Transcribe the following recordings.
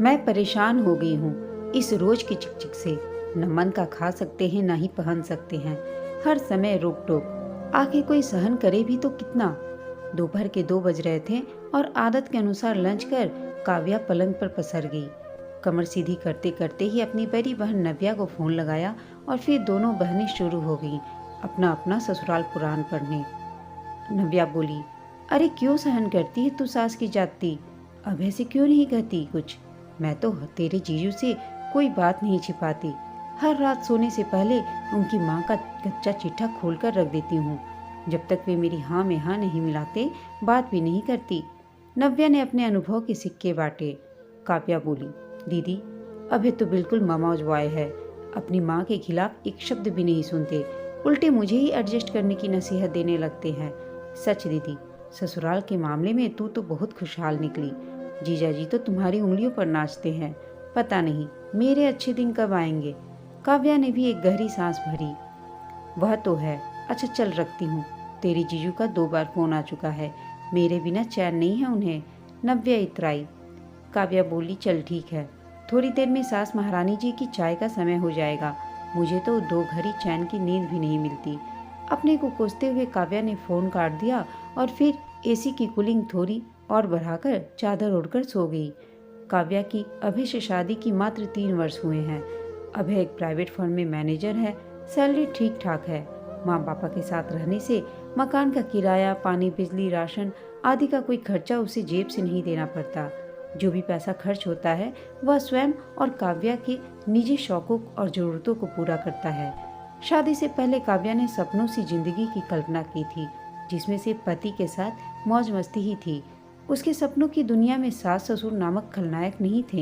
मैं परेशान हो गई हूँ इस रोज की चिकचिक से। न मन का खा सकते हैं ना ही पहन सकते हैं। हर समय रोक टोक। आखिर कोई सहन करे भी तो कितना। दोपहर के 2 बज रहे थे और आदत के अनुसार लंच कर काव्या पलंग पर पसर गई। कमर सीधी करते करते ही अपनी बड़ी बहन नव्या को फोन लगाया और फिर दोनों बहनें शुरू हो गईं अपना अपना ससुराल पुराण पढ़ने। नव्या बोली, अरे क्यों सहन करती है तू सास की जाती? अब ऐसे क्यों नहीं कहती कुछ? मैं तो तेरे जीजू से कोई बात नहीं छिपाती। हर रात सोने से पहले उनकी माँ का कच्चा चिट्ठा खोलकर रख देती हूँ। जब तक वे मेरी हाँ में हाँ नहीं मिलाते बात भी नहीं करती। नव्या ने अपने अनुभव के सिक्के बांटे। काव्या बोली, दीदी अभय तो बिल्कुल ममौज बॉय है। अपनी माँ के खिलाफ एक शब्द भी नहीं सुनते, उल्टे मुझे ही एडजस्ट करने की नसीहत देने लगते हैं। सच दीदी, ससुराल के मामले में तू तो बहुत खुशहाल निकली। जीजा जी तो तुम्हारी उंगलियों पर नाचते हैं। पता नहीं मेरे अच्छे दिन कब आएंगे। काव्या ने भी एक गहरी सांस भरी। वह तो है। अच्छा चल रखती हूँ। तेरी जीजू का 2 बार फोन आ चुका है। मेरे बिना चैन नहीं है उन्हें। नव्या इतराई। काव्या बोली, चल ठीक है। थोड़ी देर में सास महारानी जी की चाय का समय हो जाएगा। मुझे तो 2 घड़ी चैन की नींद भी नहीं मिलती। अपने को कोसते हुए काव्या ने फोन काट दिया और फिर एसी की कूलिंग थोड़ी और बढ़ाकर चादर ओढ़कर सो गई। काव्या की अभय से शादी की मात्र 3 वर्ष हुए हैं। अभय एक प्राइवेट फर्म में मैनेजर है। सैलरी ठीक ठाक है। माँ पापा के साथ रहने से मकान का किराया, पानी, बिजली, राशन आदि का कोई खर्चा उसे जेब से नहीं देना पड़ता। जो भी पैसा खर्च होता है वह स्वयं और काव्या के निजी शौकों और जरूरतों को पूरा करता है। शादी से पहले काव्या ने सपनों सी जिंदगी की कल्पना की थी, जिसमें से पति के साथ मौज मस्ती ही थी। उसके सपनों की दुनिया में सास ससुर नामक खलनायक नहीं थे।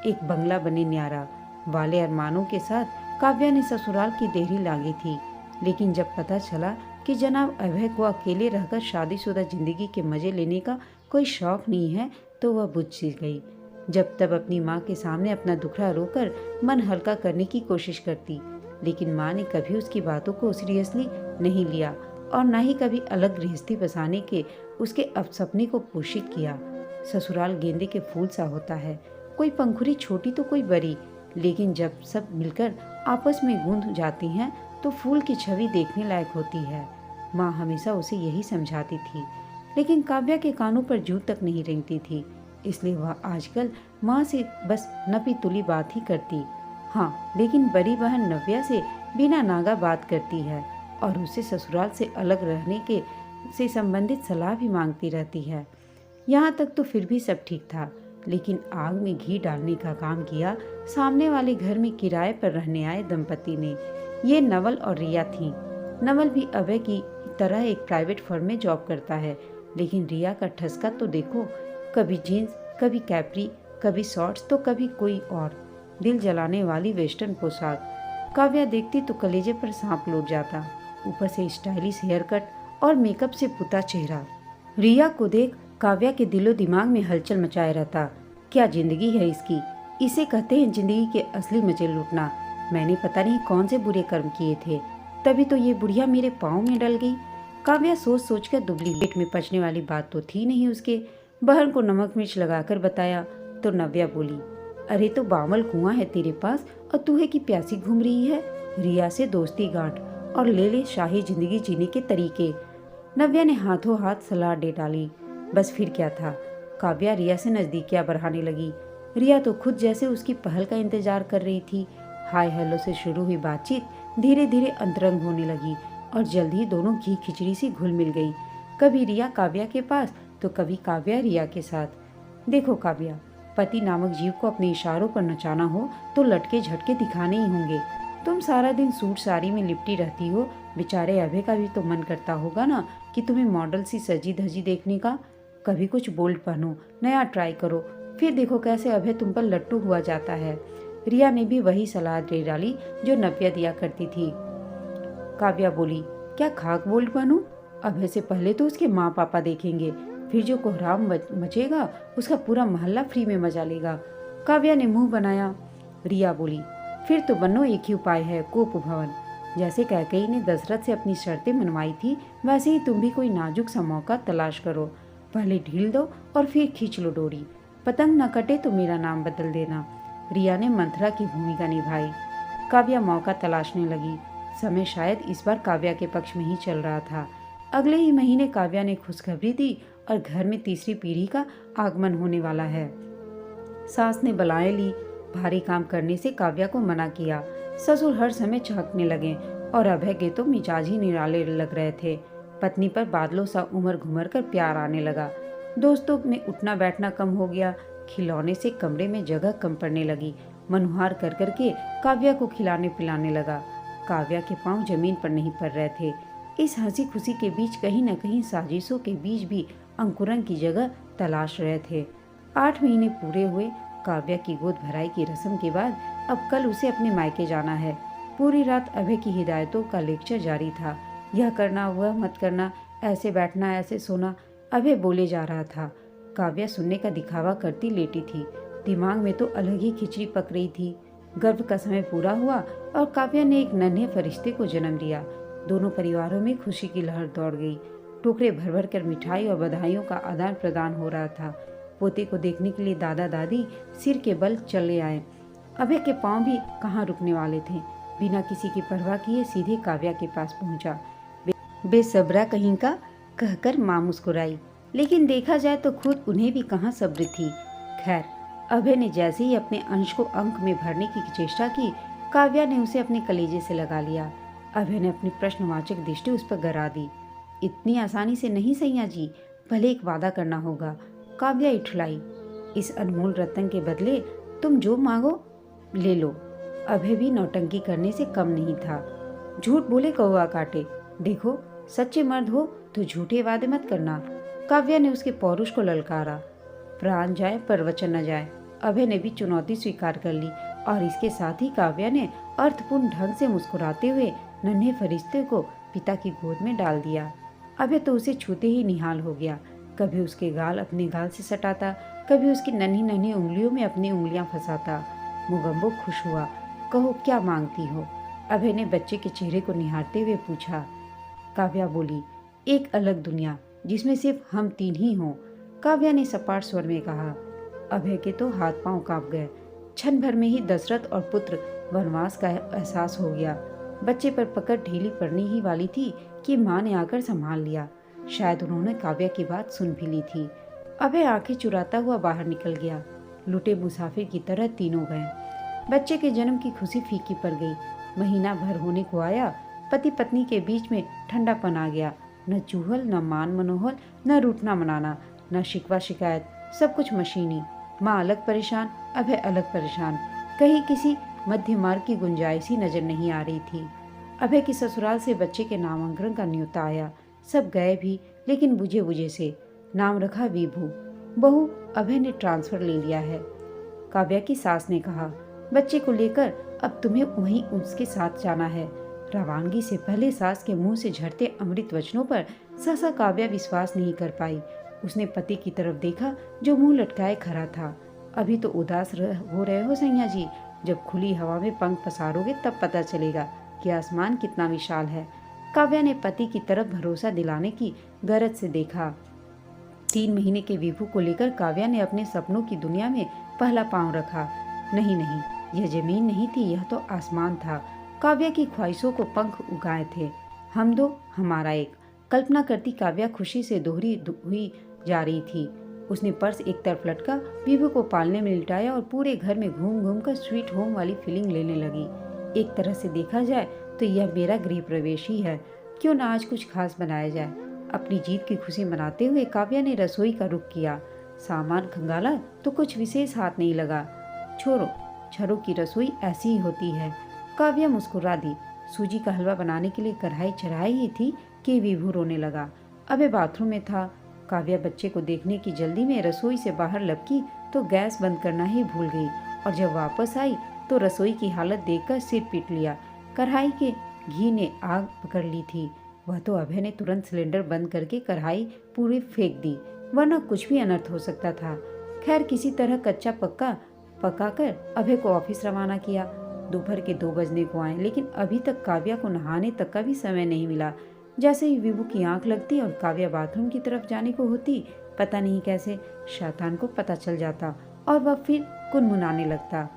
एक बंगला बने न्यारा वाले अरमानों के साथ काव्या ने ससुराल की देहरी लांघी थी। लेकिन जब पता चला कि जनाब अभय को अकेले रहकर शादीशुदा जिंदगी के मजे लेने का कोई शौक नहीं है तो वह बुझ सी गई। जब तब अपनी माँ के सामने अपना दुखड़ा रोकर मन हल्का करने की कोशिश करती, लेकिन माँ ने कभी उसकी बातों को सीरियसली नहीं लिया और न ही कभी अलग गृहस्थी बसाने के उसके अपसपने को पोषित किया। ससुराल गेंदे के फूल सा होता है, कोई पंखुड़ी छोटी तो कोई बड़ी, लेकिन जब सब मिलकर आपस में गूंथ जाती हैं तो फूल की छवि देखने लायक होती है। माँ हमेशा उसे यही समझाती थी, लेकिन काव्या के कानों पर जूं तक नहीं रेंगती थी। इसलिए वह आजकल माँ से बस नपी तुली बात ही करती। हाँ, लेकिन बड़ी बहन नव्या से बिना नागा बात करती है और उसे ससुराल से अलग रहने के से संबंधित सलाह भी मांगती रहती है। यहाँ तक तो फिर भी सब ठीक था, लेकिन आग में घी डालने का काम किया सामने वाले घर में किराए पर रहने आए दंपति ने। ये नवल और रिया थी। नवल भी अभय की तरह एक प्राइवेट फर्म में जॉब करता है, लेकिन रिया का ठसका तो देखो, कभी जीन्स, कभी कैपरी, कभी शॉर्ट्स तो कभी कोई और दिल जलाने वाली वेस्टर्न पोशाक। काव्या देखती तो कलेजे पर सांप लौट जाता। ऊपर से स्टाइलिश हेयर कट और मेकअप से पुता चेहरा। रिया को देख काव्या के दिलो दिमाग में हलचल मचाए रहता। क्या जिंदगी है इसकी! इसे कहते हैं जिंदगी के असली मजे लूटना। मैंने पता नहीं कौन से बुरे कर्म किए थे, तभी तो ये बुढ़िया मेरे पाँव में डल गई। काव्या सोच सोच कर दुबली। पेट में पचने वाली बात तो थी नहीं उसके। बहन को नमक मिर्च लगाकर बताया तो नव्या बोली, अरे तो बावल कुआं है तेरे पास और तू है कि प्यासी घूम रही है। रिया से दोस्ती गांठ और ले ले शाही जिंदगी जीने के तरीके। नव्या ने हाथों हाथ सलाह दे डाली। बस फिर क्या था, काव्या रिया से नजदीकियां बढ़ाने लगी। रिया तो खुद जैसे उसकी पहल का इंतजार कर रही थी। हाय हेलो से शुरू हुई बातचीत धीरे धीरे अंतरंग होने लगी और जल्द ही दोनों घी खिचड़ी सी घुल मिल गई। कभी रिया काव्या के पास तो कभी काव्या रिया के साथ। देखो काव्या, पति नामक जीव को अपने इशारों पर नचाना हो तो लटके झटके दिखाने ही होंगे। तुम सारा दिन सूट साड़ी में लिपटी रहती हो, बेचारे अभय का भी तो मन करता होगा ना कि तुम्हें मॉडल सी सजी धजी देखने का। कभी कुछ बोल्ड पहनो, नया ट्राई करो, फिर देखो कैसे अभय तुम पर लट्टू हुआ जाता है। रिया ने भी वही सलाह दे डाली जो नव्या दिया करती थी। काव्या बोली, क्या खाक बोल्ड बनूं? अभय से पहले तो उसके माँ पापा देखेंगे, फिर जो कोहराम मचेगा उसका पूरा मोहल्ला फ्री में मजा लेगा। काव्या ने मुंह बनाया। रिया बोली, फिर तो बनो एक ही उपाय है, कोप भवन। जैसे कैकेयी ने दशरथ से अपनी शर्तें मनवाई थी, वैसे ही तुम भी कोई नाजुक सा मौका तलाश करो। पहले ढील दो और फिर खींच लो डोरी। पतंग न कटे तो मेरा नाम बदल देना। रिया ने मंथरा की भूमिका निभाई। काव्या मौका तलाशने लगी। समय शायद इस बार काव्या के पक्ष में ही चल रहा था। अगले ही महीने काव्या ने खुशखबरी दी और घर में तीसरी पीढ़ी का आगमन होने वाला है। सास ने बलाएं ली। भारी काम करने से काव्या को मना किया। ससुर हर समय चहकने लगे और अभय के तो मिजाज ही निराले लग रहे थे। पत्नी पर बादलों सा उमर घुमर कर प्यार आने लगा। दोस्तों में उठना बैठना कम हो गया। खिलौने से कमरे में जगह कम पड़ने लगी। मनुहार कर करके काव्या को खिलाने पिलाने लगा। काव्या के पांव जमीन पर नहीं पड़ रहे थे। इस हंसी खुशी के बीच कहीं न कहीं साजिशों के बीच भी अंकुरन की जगह तलाश रहे थे। 8 महीने पूरे हुए। काव्या की गोद भराई की रस्म के बाद अब कल उसे अपने मायके जाना है। पूरी रात अभय की हिदायतों का लेक्चर जारी था। यह करना, वह मत करना, ऐसे बैठना, ऐसे सोना, अभय बोले जा रहा था। काव्या सुनने का दिखावा करती लेटी थी। दिमाग में तो अलग ही खिचड़ी पक रही थी। गर्भ का समय पूरा हुआ और काव्या ने एक नन्हे फरिश्ते को जन्म दिया। दोनों परिवारों में खुशी की लहर दौड़ गई। टोकरे भर भर कर मिठाई और बधाइयों का आदान प्रदान हो रहा था। पोते को देखने के लिए दादा दादी सिर के बल चले आए। अभय के पांव भी कहाँ रुकने वाले थे। बिना किसी की परवाह किए सीधे काव्या के पास पहुंचा। बेसब्रा कहीं का, कहकर मां मुस्कुराई। लेकिन देखा जाए तो खुद उन्हें भी कहाँ सब्र थी। खैर, अभय ने जैसे ही अपने अंश को अंक में भरने की चेष्टा की, काव्या ने उसे अपने कलेजे से लगा लिया। अभय ने अपनी प्रश्नवाचक दृष्टि उस पर गड़ा दी। इतनी आसानी से नहीं सैया जी, भले एक वादा करना होगा। काव्या इठलाई। इस अनमोल रत्न के बदले तुम जो मांगो ले लो। अभय भी नौटंकी करने से कम नहीं था। झूठ बोले कौवा काटे। देखो, सच्चे मर्द हो तो झूठे वादे मत करना। काव्या ने उसके पौरुष को ललकारा। प्राण जाए पर वचन न जाए। अभय ने भी चुनौती स्वीकार कर ली और इसके साथ ही काव्या ने अर्थपूर्ण ढंग से मुस्कुराते हुए नन्हे फरिश्ते को पिता की गोद में डाल दिया। अभय तो उसे छूते ही निहाल हो गया। कभी उसके गाल अपने गाल से सटाता, कभी उसकी नन्ही नन्ही उंगलियों में अपनी उंगलियां फंसाता। मुगम्बो खुश हुआ। कहो, क्या मांगती हो? अभय ने बच्चे के चेहरे को निहारते हुए पूछा। काव्या बोली, एक अलग दुनिया जिसमें सिर्फ हम 3 ही हों। काव्या ने सपाट स्वर में कहा। अभय के तो हाथ पांव कांप गए। क्षण भर में ही दशरथ और पुत्र वनवास का एहसास हो गया। बच्चे पर पकड़ ढीली पड़ने ही वाली थी कि माँ ने आकर संभाल लिया। शायद उन्होंने काव्या की बात सुन भी ली थी। अभय आंखें चुराता हुआ बाहर निकल गया। लुटे मुसाफिर की तरह तीनों गए। बच्चे के जन्म की खुशी फीकी पड़ गई। महीना भर होने को आया। पति पत्नी के बीच में ठंडापन आ गया। न चूहल, न मान मनोहर, न रूठना मनाना, न शिकवा शिकायत, सब कुछ मशीनी। माँ अलग परेशान, अभय अलग परेशान। कहीं किसी मध्य मार्ग की गुंजाइश ही नजर नहीं आ रही थी। अभय की ससुराल से बच्चे के नामांकन का न्योता आया। सब गए भी, लेकिन बुझे बुझे से। नाम रखा विभू। बहू अभय ने ट्रांसफर ले लिया है। काव्या की सास ने कहा। बच्चे को लेकर अब तुम्हें वहीं उसके साथ जाना है। रवानगी से पहले सास के मुंह से झड़ते अमृत वचनों पर सहसा काव्या विश्वास नहीं कर पाई। उसने पति की तरफ देखा जो मुंह लटकाए खड़ा था। अभी तो उदास हो रहे हो सैया जी, जब खुली हवा में पंख पसारोगे तब पता चलेगा कि आसमान कितना विशाल है। काव्या ने पति की तरफ भरोसा दिलाने की गरज से देखा। 3 महीने के विभू को लेकर काव्या ने अपने सपनों की दुनिया में पहला पांव रखा। नहीं नहीं, यह जमीन नहीं थी, यह तो आसमान था। काव्या की ख्वाहिशों को पंख उगाए थे। हम दो, हमारा एक। कल्पना करती काव्या खुशी से दोहरी हुई जा रही थी। उसने पर्स एक तरफ लटका, विभू को पालने में लिटाया और पूरे घर में घूम घूम कर स्वीट होम वाली फीलिंग लेने लगी। एक तरह से देखा जाए तो यह मेरा गृह प्रवेश ही है। क्यों ना आज कुछ खास बनाया जाए। अपनी जीत की खुशी मनाते हुए काव्या ने रसोई का रुख किया। सामान खंगाला तो कुछ विशेष हाथ नहीं लगा। छोड़ो, छरों की रसोई ऐसी ही होती है। काव्या मुस्कुरा दी। सूजी का हलवा बनाने के लिए कढ़ाई चढ़ाई ही थी कि विभू रोने लगा। अबे बाथरूम में था। काव्या बच्चे को देखने की जल्दी में रसोई से बाहर लपकी तो गैस बंद करना ही भूल गई और जब वापस आई तो रसोई की हालत देखकर सिर पीट लिया। कढ़ाई के घी ने आग पकड़ ली थी। वह तो अभय ने तुरंत सिलेंडर बंद करके कढ़ाई पूरी फेंक दी, वरना कुछ भी अनर्थ हो सकता था। खैर, किसी तरह कच्चा पक्का पकाकर अभय को ऑफिस रवाना किया। दोपहर के 2 बजने को आए, लेकिन अभी तक काव्या को नहाने तक का भी समय नहीं मिला। जैसे ही विभू की आंख लगती और काव्या बाथरूम की तरफ जाने को होती, पता नहीं कैसे शैतान को पता चल जाता और वह फिर कुनमुनाने लगता।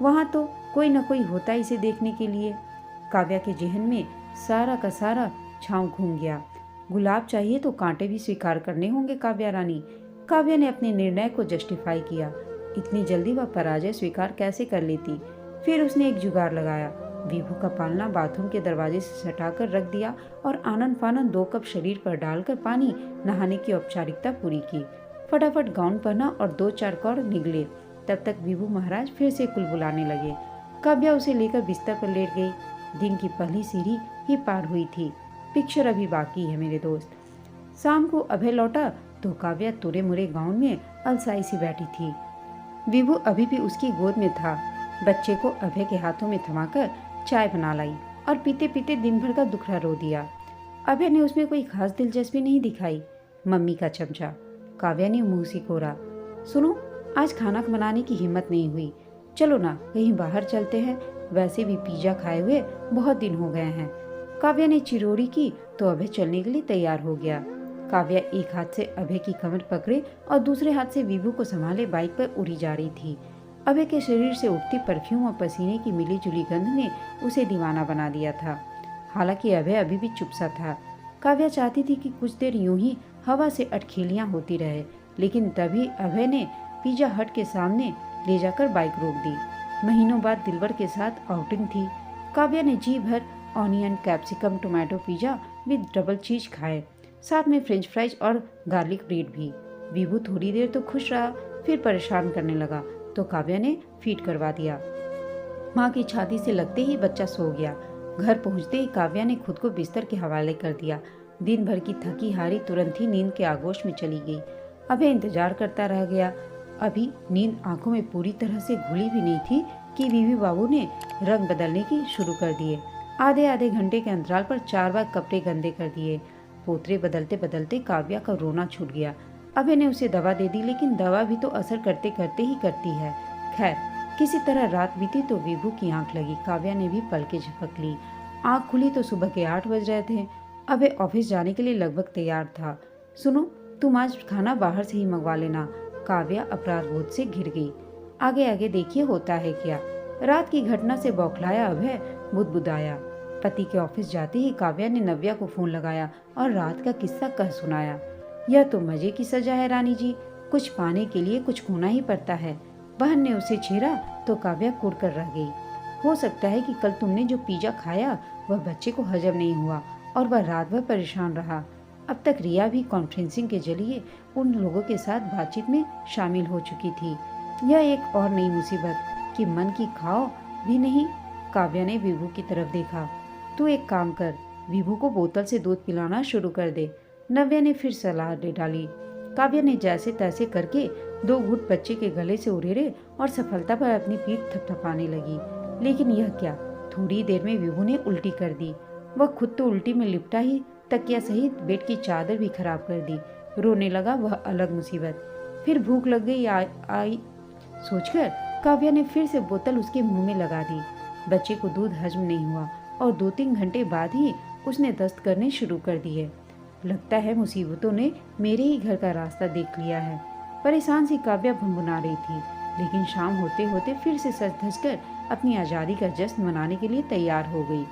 वहाँ तो कोई न कोई होता इसे देखने के लिए। काव्या के जहन में सारा का सारा छांव घूम गया। गुलाब चाहिए तो कांटे भी स्वीकार करने होंगे काव्या रानी। काव्या ने अपने निर्णय को जस्टिफाई किया। इतनी जल्दी वह पराजय स्वीकार कैसे कर लेती। फिर उसने एक जुगाड़ लगाया। विभू का पालना बाथरूम के दरवाजे से सटाकर रख दिया और आनन फानन 2 कप शरीर पर डालकर पानी नहाने की औपचारिकता पूरी की। फटाफट गाउन पहना और 2-4 कौर निगले। तब तक विभू महाराज फिर से कुलबुलाने लगे। काव्या उसे लेकर बिस्तर पर लेट गई। दिन की पहली सीढ़ी ही पार हुई थी। पिक्चर अभी बाकी है मेरे दोस्त। शाम को अभय लौटा तो काव्या तुरे मुरे गाउन में अलसाई सी बैठी थी। विभू अभी भी उसकी गोद में था। बच्चे को अभय के हाथों में थमाकर चाय बना लाई और पीते पीते दिन भर का दुखड़ा रो दिया। अभय ने उसमें कोई खास दिलचस्पी नहीं दिखाई। मम्मी का चमचा। काव्या ने मुंह सिकोरा। सुनो, आज खाना बनाने की हिम्मत नहीं हुई। चलो ना कहीं बाहर चलते हैं, वैसे भी पिज्जा खाए हुए बहुत दिन हो गए हैं। काव्या ने चिरोरी की तो अभय चलने के लिए तैयार हो गया। काव्या एक हाथ से अभय की कमर पकड़े और दूसरे हाथ से विभू को संभाले बाइक पर उड़ी जा रही थी। अभय के शरीर से उठती परफ्यूम और पसीने की मिली जुली गंध ने उसे दीवाना बना दिया था। हालांकि अभय अभी भी चुप सा था। काव्या चाहती थी कि कुछ देर यूं ही हवा से अटखेलियां होती रहे, लेकिन तभी अभय ने पिज्जा हट के सामने ले जाकर बाइक रोक दी। महीनों बाद दिलबर के साथ आउटिंग थी। काव्या ने जी भर onion, capsicum, tomato pizza with double चीज खाए, साथ में फ्रेंच फ्राइज और गार्लिक ब्रेड भी। विभू थोड़ी देर तो खुश रहा, फिर परेशान करने लगा तो काव्या ने फीड करवा दिया। माँ की छाती से लगते ही बच्चा सो गया। घर पहुंचते ही काव्या ने खुद को बिस्तर के हवाले कर दिया। दिन भर की थकी हारी तुरंत ही नींद के आगोश में चली गई। अभय इंतजार करता रह गया। अभी नींद आंखों में पूरी तरह से घुली भी नहीं थी कि बीवी बाबू ने रंग बदलने की शुरू कर दिए। आधे आधे घंटे के अंतराल पर 4 बार कपड़े गंदे कर दिए। पोतरे बदलते बदलते काव्या का रोना छूट गया। अभय ने उसे दवा दे दी, लेकिन दवा भी तो असर करते करते ही करती है। खैर, किसी तरह रात बीती तो विभू की आंख लगी। काव्या ने भी पलकें झपक ली। आंख खुली तो सुबह के 8 बज रहे थे। अभय ऑफिस जाने के लिए लगभग तैयार था। सुनो, तुम आज खाना बाहर से ही मंगवा लेना। काव्या अपराध बोध से घिर गई। आगे आगे देखिए होता है क्या। रात की घटना से बौखलाया अभय बुदबुदाया। पति के ऑफिस जाते ही काव्या ने नव्या को फोन लगाया और रात का किस्सा कह सुनाया। यह तो मजे की सजा है रानी जी, कुछ पाने के लिए कुछ खोना ही पड़ता है। बहन ने उसे छेड़ा तो काव्या कुड़ कर रह गई। हो सकता है कि कल तुमने जो पिज्जा खाया वह बच्चे को हजम नहीं हुआ और वह रात भर परेशान रहा। अब तक रिया भी कॉन्फ्रेंसिंग के जरिए उन लोगों के साथ बातचीत में शामिल हो चुकी थी। यह एक और नई मुसीबत कि मन की खाओ भी नहीं। काव्या ने विभू की तरफ देखा। तू एक काम कर, विभू को बोतल से दूध पिलाना शुरू कर दे। नव्या ने फिर सलाह दे डाली। काव्या ने जैसे तैसे करके 2 घूंट बच्चे के गले से उड़ेरे और सफलता पर अपनी पीठ थपथपाने लगी। लेकिन यह क्या, थोड़ी देर में विभू ने उल्टी कर दी। वह खुद तो उल्टी में लिपटा ही तकिया सहित बेड की चादर भी खराब कर दी। रोने लगा वह अलग मुसीबत। फिर भूख लग गई आई सोचकर काव्या ने फिर से बोतल उसके मुंह में लगा दी। बच्चे को दूध हजम नहीं हुआ और 2-3 घंटे बाद ही उसने दस्त करने शुरू कर दिए। लगता है मुसीबतों ने मेरे ही घर का रास्ता देख लिया है। परेशान सी काव्या भुनभुना रही थी, लेकिन शाम होते होते फिर से सज धज कर अपनी आज़ादी का जश्न मनाने के लिए तैयार हो गई।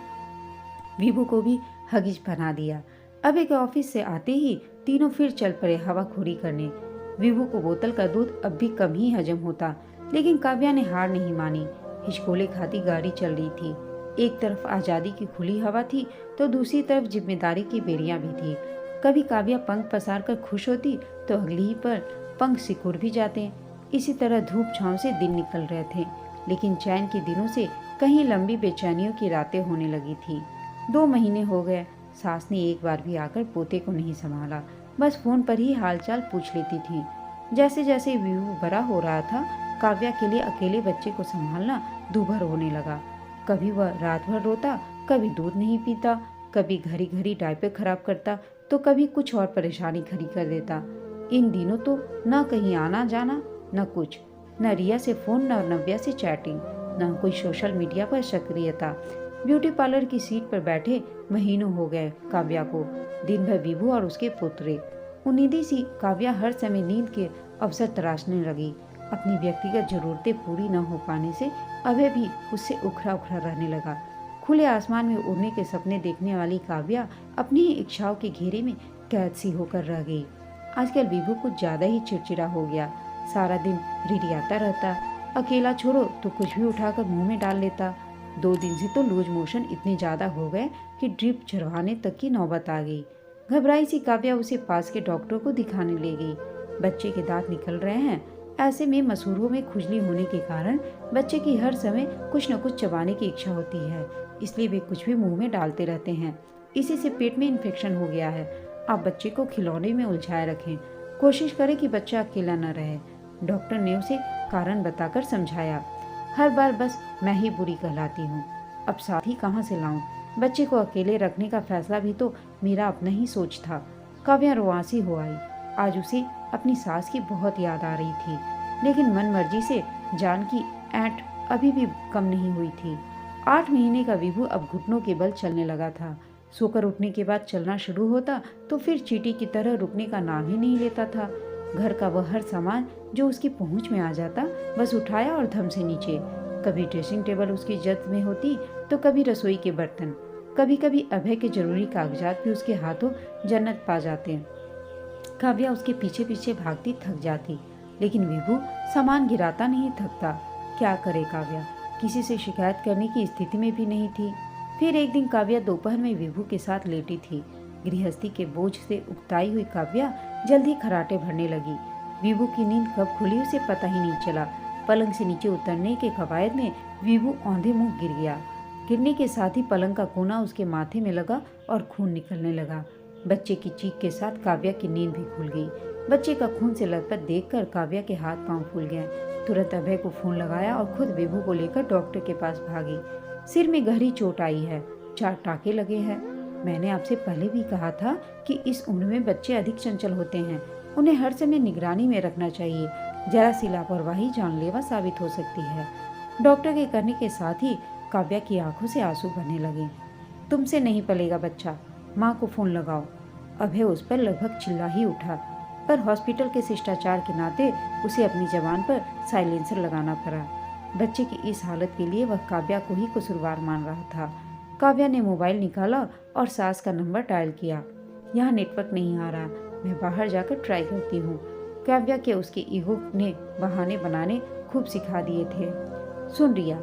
विभू को भी हगिज बना दिया। अबे के ऑफिस से आते ही तीनों फिर चल पड़े हवाखोरी करने। विभू को बोतल का दूध अब भी कम ही हजम होता, लेकिन काव्या ने हार नहीं मानी। हिचकोले खाती गाड़ी चल रही थी। एक तरफ आज़ादी की खुली हवा थी तो दूसरी तरफ जिम्मेदारी की बेड़ियां भी थी। कभी काव्या पंख पसार कर खुश होती तो अगली ही पर पंख सिकुड़ भी जाते। इसी तरह धूप छांव से दिन निकल रहे थे, लेकिन चैन के दिनों से कहीं लंबी बेचैनियों की रातें होने लगी थी। 2 महीने हो गए। सास ने एक बार भी आकर पोते को नहीं संभाला, बस फोन पर ही हालचाल पूछ लेती थी। जैसे जैसे विभू बड़ा हो रहा था, काव्या के लिए अकेले बच्चे को संभालना दूभर होने लगा। कभी वह रात भर रोता, कभी दूध नहीं पीता, कभी घड़ी घड़ी डायपर खराब करता तो कभी कुछ और परेशानी खड़ी कर देता। इन दिनों तो न कहीं आना जाना, न कुछ, न रिया से फोन, न नव्या से चैटिंग, न कोई सोशल मीडिया पर सक्रियता। ब्यूटी पार्लर की सीट पर बैठे महीनों हो गए काव्या को। दिन भर विभू और उसके पुत्रे। उन्नीदी सी काव्या हर समय नींद के अवसर तराशने लगी। अपनी व्यक्तिगत जरूरतें पूरी न हो पाने से अभय भी उससे उखड़ा उखड़ा रहने लगा। खुले आसमान में उड़ने के सपने देखने वाली काव्या अपनी ही इच्छाओं के घेरे में कैद सी होकर रह गई। आजकल विभू कुछ ज्यादा ही चिड़चिड़ा हो गया। सारा दिन रिरियाता रहता, अकेला छोड़ो तो कुछ भी उठाकर मुंह में डाल लेता। 2 दिन से तो लूज मोशन इतने ज्यादा हो गए कि ड्रिप चढ़वाने तक की नौबत आ गई। घबराई सी काव्या उसे पास के डॉक्टर को दिखाने ले गई। बच्चे के दांत निकल रहे हैं, ऐसे में मसूड़ों में खुजली होने के कारण बच्चे की हर समय कुछ न कुछ चबाने की इच्छा होती है, इसलिए वे कुछ भी मुंह में डालते रहते हैं। इसी से पेट में इन्फेक्शन हो गया है। आप बच्चे को खिलौने में उलझाए रखें, कोशिश करें कि बच्चा अकेला न रहे। डॉक्टर ने उसे कारण बताकर समझाया। हर बार बस मैं ही बुरी कहलाती हूँ, अब साथी कहाँ से लाऊं? बच्चे को अकेले रखने का फैसला भी तो मेरा अपना ही सोच था। काव्या रुआंसी हो आई। आज उसे अपनी सास की बहुत याद आ रही थी, लेकिन मन मर्जी से जान की ऐंठ अभी भी कम नहीं हुई थी। 8 महीने का विभू अब घुटनों के बल चलने लगा था। सोकर उठने के बाद चलना शुरू होता तो फिर चींटी की तरह रुकने का नाम ही नहीं लेता था। घर का वह हर सामान जो उसकी पहुंच में आ जाता बस उठाया और धम से नीचे। कभी ड्रेसिंग टेबल उसकी जद में होती तो कभी रसोई के बर्तन, कभी कभी अभय के जरूरी कागजात भी उसके हाथों जन्नत पा जाते। काव्या उसके पीछे पीछे भागती थक जाती, लेकिन विभू सामान गिराता नहीं थकता। क्या करे काव्या, किसी से शिकायत करने की स्थिति में भी नहीं थी। फिर एक दिन काव्या दोपहर में विभू के साथ लेटी थी। गृहस्थी के बोझ से उकताई हुई काव्या जल्दी खराटे भरने लगी। विभू की नींद कब खुली उसे पता ही नहीं चला। पलंग से नीचे उतरने के कवायद में विभू औंधे मुंह गिर गया। गिरने के साथ ही पलंग का कोना उसके माथे में लगा और खून निकलने लगा। बच्चे की चीख के साथ काव्या की नींद भी खुल गई। बच्चे का खून से लथपथ देखकर काव्या के हाथ पांव फूल गए। तुरंत अभय को फोन लगाया और खुद विभू को लेकर डॉक्टर के पास भागी। सिर में गहरी चोट आई है, 4 टाके लगे हैं। मैंने आपसे पहले भी कहा था कि इस उम्र में बच्चे अधिक चंचल होते हैं, उन्हें हर समय निगरानी में रखना चाहिए। जरा सी लापरवाही जानलेवा साबित हो सकती है। डॉक्टर के कहने के साथ ही काव्या की आंखों से आंसू बहने लगे। तुमसे नहीं पलेगा बच्चा, माँ को फोन लगाओ। अभय उस पर लगभग चिल्ला ही उठा, पर हॉस्पिटल के शिष्टाचार के नाते उसे अपनी जबान पर साइलेंसर लगाना पड़ा। बच्चे की इस हालत के लिए वह काव्या को ही कसूरवार मान रहा था। काव्या ने मोबाइल निकाला और सास का नंबर डायल किया। यहाँ नेटवर्क नहीं आ रहा, मैं बाहर जाकर ट्राई करती हूँ। काव्या के उसके ईगो ने बहाने बनाने खूब सिखा दिए थे। सुन रिया,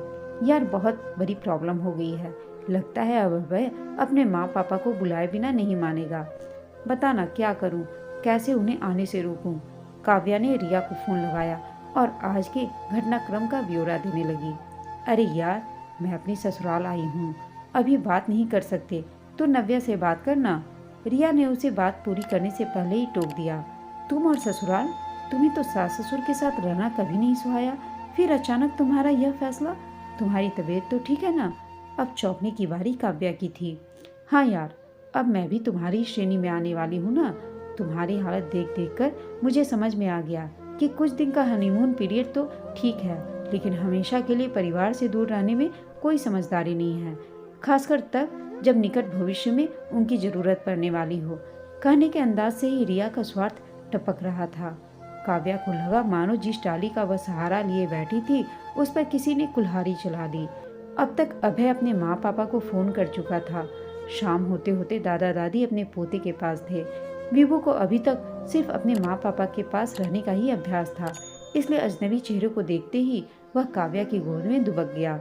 यार बहुत बड़ी प्रॉब्लम हो गई है। लगता है अब वह अपने माँ पापा को बुलाए बिना नहीं मानेगा। बताना क्या करूँ, कैसे उन्हें आने से रोकूं? काव्या ने रिया को फोन लगाया और आज के घटनाक्रम का ब्यौरा देने लगी। अरे यार, मैं अपनी ससुराल आई हूँ, अभी बात नहीं कर सकते, तो नव्या से बात करना। रिया ने उसे बात पूरी करने से पहले ही टोक दिया। तुम और ससुराल, तुम्हें तो सास ससुर के साथ रहना कभी नहीं सुहाया, फिर अचानक तुम्हारा यह फैसला। तुम्हारी तबीयत तो ठीक है ना? अब चौंकने की बारी काव्या की थी। हाँ यार, अब मैं भी तुम्हारी श्रेणी में आने वाली हूँ ना। तुम्हारी हालत देख देख कर मुझे समझ में आ गया कि कुछ दिन का हनीमून पीरियड तो ठीक है, लेकिन हमेशा के लिए परिवार से दूर रहने में कोई समझदारी नहीं है, खासकर तब जब निकट भविष्य में उनकी जरूरत पड़ने वाली हो। कहने के अंदाज से ही रिया का स्वार्थ टपक रहा था। काव्या को लगा मानो जिस डाली का वह सहारा लिए बैठी थी उस पर किसी ने कुल्हाड़ी चला दी। अब तक अभय अपने माँ पापा को फोन कर चुका था। शाम होते होते दादा दादी अपने पोते के पास थे। विभू को अभी तक सिर्फ अपने माँ पापा के पास रहने का ही अभ्यास था, इसलिए अजनबी चेहरे को देखते ही वह काव्या की गोद में दुबक गया।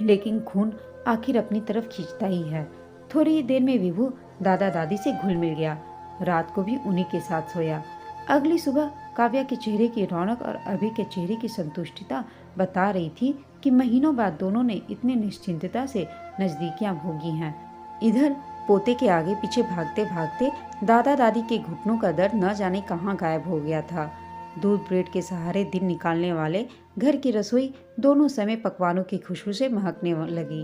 लेकिन खून आखिर अपनी तरफ खींचता ही है। थोड़ी ही देर में विभू दादा दादी से घुल मिल गया। रात को भी उन्हीं के साथ सोया। अगली सुबह काव्या के चेहरे की रौनक और अभय के चेहरे की संतुष्टिता बता रही थी कि महीनों बाद दोनों ने इतने निश्चिंतता से नजदीकियां भोगी हैं। इधर पोते के आगे पीछे भागते भागते दादा दादी के घुटनों का दर्द न जाने कहाँ गायब हो गया था। दूध ब्रेड के सहारे दिन निकालने वाले घर की रसोई दोनों समय पकवानों की खुशबू से महकने लगी।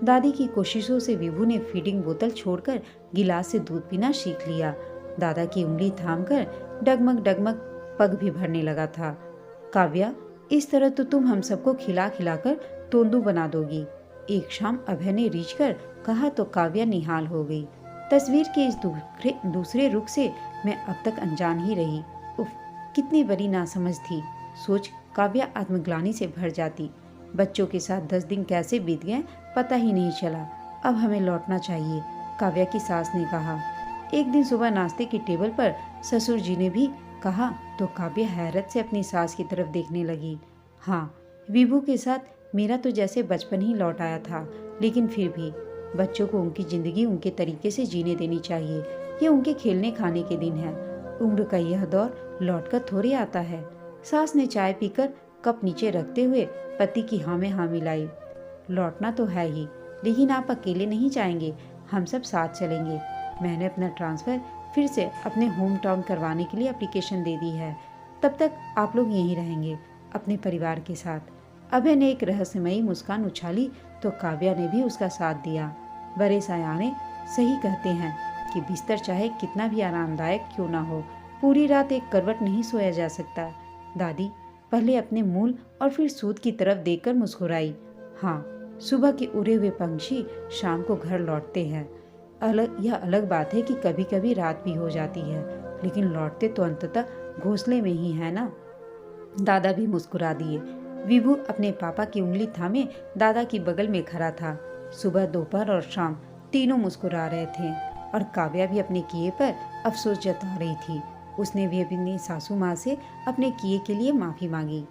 दादी की कोशिशों से विभू ने फीडिंग बोतल छोड़कर गिलास से दूध पीना सीख लिया। दादा की उंगली थामकर डगमग डगमग पग भी भरने लगा था। काव्या, इस तरह तो तुम हम सबको खिला खिलाकर तोंदू बना दोगी, एक शाम अभय ने रीझ कर कहा तो काव्या निहाल हो गई। तस्वीर के इस दूसरे रुख से मैं अब तक अनजान ही रही। उफ, कितनी बड़ी नासमझ थी। सोच काव्या आत्मग्लानि से भर जाती। बच्चों के साथ 10 दिन कैसे बीत गए पता ही नहीं चला। अब हमें लौटना चाहिए, काव्या की सास ने कहा। एक दिन सुबह नाश्ते की टेबल पर ससुर जी ने भी कहा तो काव्या हैरत से अपनी सास की तरफ देखने लगी। हाँ, विभू के साथ मेरा तो जैसे बचपन ही लौट आया था, लेकिन फिर भी बच्चों को उनकी जिंदगी उनके तरीके से जीने देनी चाहिए। ये उनके खेलने खाने के दिन है। उम्र का यह दौर लौटकर थोड़ी आता है। सास ने चाय पीकर कप नीचे रखते हुए पति की हाँ में हाँ मिलाई। लौटना तो है ही, लेकिन आप अकेले नहीं जाएंगे, हम सब साथ चलेंगे। मैंने अपना ट्रांसफ़र फिर से अपने होम टाउन करवाने के लिए एप्लीकेशन दे दी है। तब तक आप लोग यहीं रहेंगे अपने परिवार के साथ। अभय ने एक रहस्यमयी मुस्कान उछाली तो काव्या ने भी उसका साथ दिया। बड़े सयाने सही कहते हैं कि बिस्तर चाहे कितना भी आरामदायक क्यों ना हो, पूरी रात एक करवट नहीं सोया जा सकता। दादी पहले अपने मूल और फिर सूद की तरफ देखकर मुस्कुराई। हाँ, सुबह के उड़े हुए पंछी शाम को घर लौटते हैं। यह अलग बात है कि कभी कभी रात भी हो जाती है, लेकिन लौटते तो अंततः घोंसले में ही है ना। दादा भी मुस्कुरा दिए। विभू अपने पापा की उंगली थामे दादा की बगल में खड़ा था। सुबह, दोपहर और शाम तीनों मुस्कुरा रहे थे और काव्या भी अपने किए पर अफसोस जता रही थी। उसने भी अपनी सासू माँ से अपने किए के लिए माफ़ी मांगी।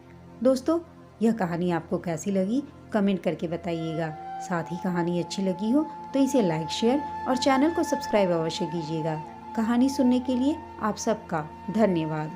दोस्तों, यह कहानी आपको कैसी लगी कमेंट करके बताइएगा। साथ ही कहानी अच्छी लगी हो तो इसे लाइक, शेयर और चैनल को सब्सक्राइब अवश्य कीजिएगा। कहानी सुनने के लिए आप सबका धन्यवाद।